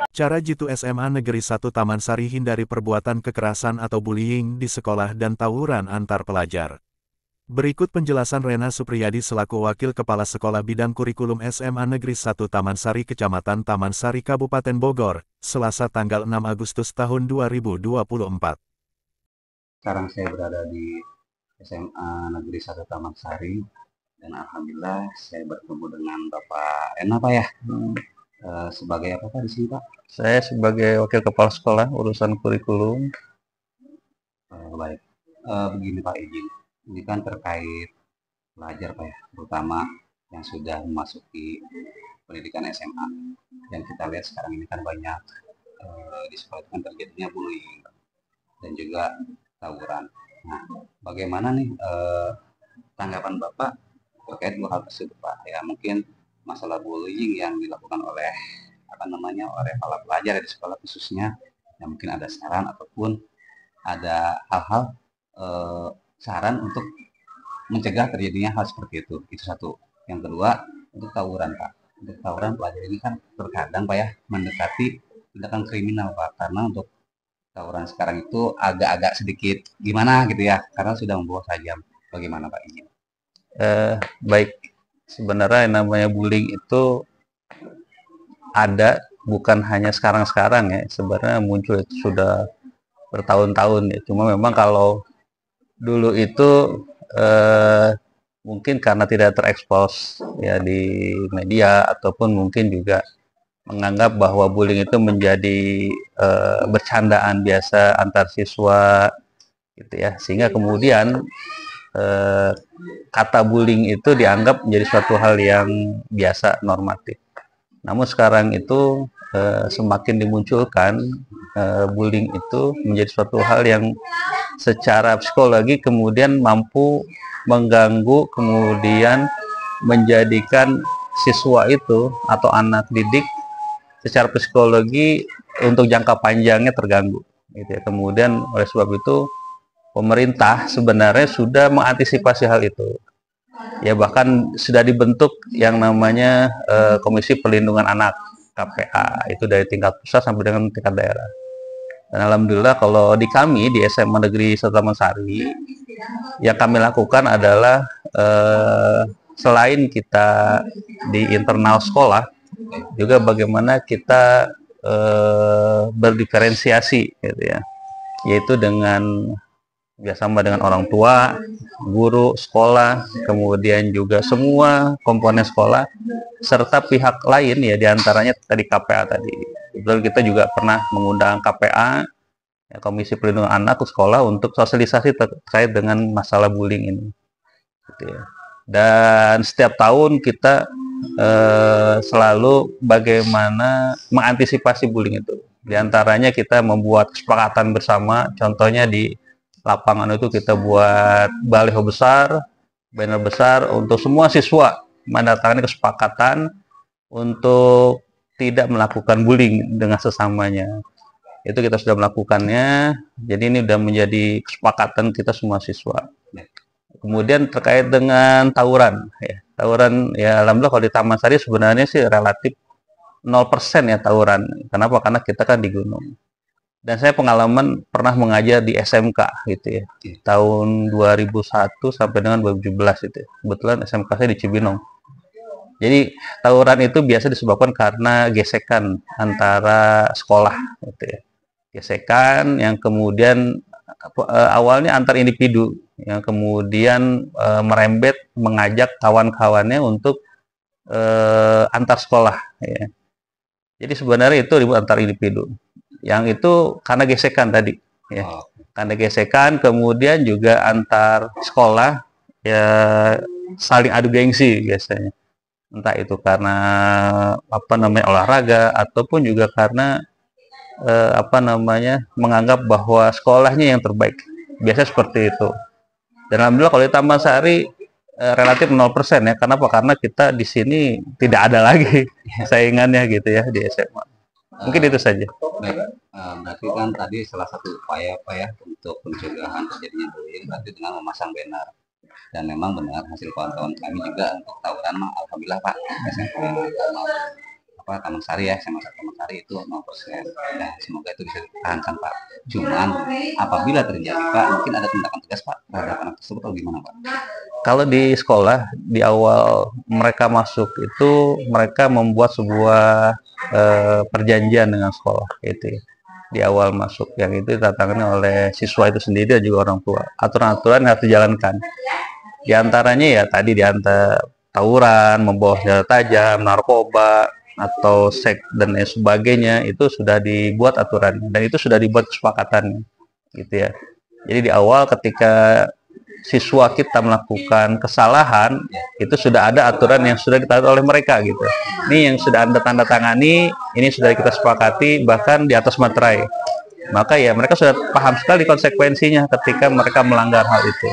Cara jitu SMA Negeri 1 Taman Sari hindari perbuatan kekerasan atau bullying di sekolah dan tawuran antar pelajar. Berikut penjelasan Rena Supriyadi selaku Wakil Kepala Sekolah Bidang Kurikulum SMA Negeri 1 Taman Sari Kecamatan Taman Sari Kabupaten Bogor, Selasa tanggal 6 Agustus tahun 2024. Sekarang saya berada di SMA Negeri 1 Taman Sari dan alhamdulillah saya bertemu dengan Bapak Ena Pak ya. Sebagai apa Pak di sini Pak? Saya sebagai Wakil Kepala Sekolah urusan kurikulum. Baik. Begini Pak izin, ini kan terkait pelajar Pak ya, terutama yang sudah memasuki pendidikan SMA. Dan kita lihat sekarang ini kan banyak di sekolah itu kan terjadinya bullying dan juga tawuran. Nah, bagaimana nih tanggapan Bapak terkait dua hal tersebut Pak? Ya mungkin masalah bullying yang dilakukan oleh oleh para pelajar di sekolah khususnya, yang mungkin ada saran ataupun ada hal-hal saran untuk mencegah terjadinya hal seperti itu satu. Yang kedua, untuk tawuran Pak, untuk tawuran pelajar ini kan terkadang Pak ya mendekati tindakan kriminal Pak, karena untuk tawuran sekarang itu agak-agak sedikit gimana gitu ya, karena sudah membawa tajam. Bagaimana Pak ini? Baik, sebenarnya yang namanya bullying itu ada, bukan hanya sekarang-sekarang ya, sebenarnya muncul itu sudah bertahun-tahun ya. Cuma memang kalau dulu itu mungkin karena tidak terekspos ya di media, ataupun mungkin juga menganggap bahwa bullying itu menjadi bercandaan biasa antar siswa gitu ya, sehingga kemudian kata bullying itu dianggap menjadi suatu hal yang biasa, normatif. Namun sekarang itu semakin dimunculkan bullying itu menjadi suatu hal yang secara psikologi kemudian mampu mengganggu, kemudian menjadikan siswa itu atau anak didik secara psikologi untuk jangka panjangnya terganggu gitu ya. Kemudian oleh sebab itu pemerintah sebenarnya sudah mengantisipasi hal itu ya, bahkan sudah dibentuk yang namanya Komisi Perlindungan Anak KPA, itu dari tingkat pusat sampai dengan tingkat daerah. Dan alhamdulillah kalau di kami di SMA Negeri 1 Taman Sari, yang kami lakukan adalah selain kita di internal sekolah, juga bagaimana kita berdiferensiasi gitu ya, yaitu dengan bersama dengan orang tua, guru sekolah, kemudian juga semua komponen sekolah, serta pihak lain ya, diantaranya tadi KPA tadi. Betul, kita juga pernah mengundang KPA, ya, Komisi Perlindungan Anak ke sekolah, untuk sosialisasi terkait dengan masalah bullying ini. Gitu ya. Dan setiap tahun kita selalu bagaimana mengantisipasi bullying itu. Di antaranya kita membuat kesepakatan bersama, contohnya di lapangan itu kita buat baliho besar, banner besar untuk semua siswa, menandatangani kesepakatan untuk tidak melakukan bullying dengan sesamanya. Itu kita sudah melakukannya, jadi ini sudah menjadi kesepakatan kita semua siswa. Kemudian terkait dengan tawuran ya, alhamdulillah kalau di Taman Sari sebenarnya sih relatif 0% ya tawuran. Kenapa? Karena kita kan di gunung. Dan saya pengalaman pernah mengajar di SMK gitu ya, tahun 2001 sampai dengan 2017 itu. Kebetulan SMK saya di Cibinong. Jadi tawuran itu biasa disebabkan karena gesekan antara sekolah gitu ya. Gesekan yang kemudian awalnya antar individu, yang kemudian merembet mengajak kawan-kawannya untuk antar sekolah ya. Jadi sebenarnya itu ribut antar individu. Yang itu karena gesekan tadi ya. Karena gesekan, kemudian juga antar sekolah ya, saling adu gengsi biasanya. Entah itu karena olahraga, ataupun juga karena menganggap bahwa sekolahnya yang terbaik. Biasanya seperti itu. Dan alhamdulillah kalau di Taman Sari relatif 0% ya. Kenapa? Karena kita di sini tidak ada lagi saingannya gitu ya di SMA. Mungkin itu saja. Berarti kan tadi salah satu upaya Pak ya untuk pencegahan terjadinya bullying berarti dengan memasang banner. Dan memang benar hasil kawan-kawan kami juga untuk tawuran mah alhamdulillah Pak, SMP Taman Sari ya, SMA Taman hari itu 0%. Nah, semoga itu bisa dipertahankan, Pak. Cuman apabila terjadi, Pak, mungkin ada tindakan tegas, Pak, terhadap anak tersebut atau gimana, Pak? Kalau di sekolah, di awal mereka masuk itu mereka membuat sebuah perjanjian dengan sekolah itu ya. Di awal masuk yang itu ditandatangani oleh siswa itu sendiri dan juga orang tua. Aturan-aturan yang harus dijalankan. Di antaranya ya tadi diantar tawuran, membawa senjata tajam, narkoba, atau seks dan lain sebagainya itu sudah dibuat aturan dan itu sudah dibuat kesepakatan gitu ya. Jadi di awal ketika siswa kita melakukan kesalahan itu sudah ada aturan yang sudah ditaati oleh mereka gitu. Ini yang sudah Anda tanda tangani, ini sudah kita sepakati bahkan di atas materai. Maka ya mereka sudah paham sekali konsekuensinya ketika mereka melanggar hal itu.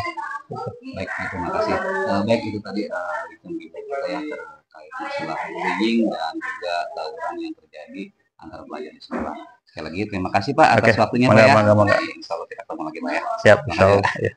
Baik, terima kasih. Baik, itu tadi bincang-bincang kita yang terkait masalah bullying dan juga tawuran yang terjadi antara pelajar di sekolah. Sekali lagi terima kasih Pak atas waktunya Pak ya. Mangga. Insya Allah kita ketemu lagi Pak ya. Siap, insya Allah. Ya.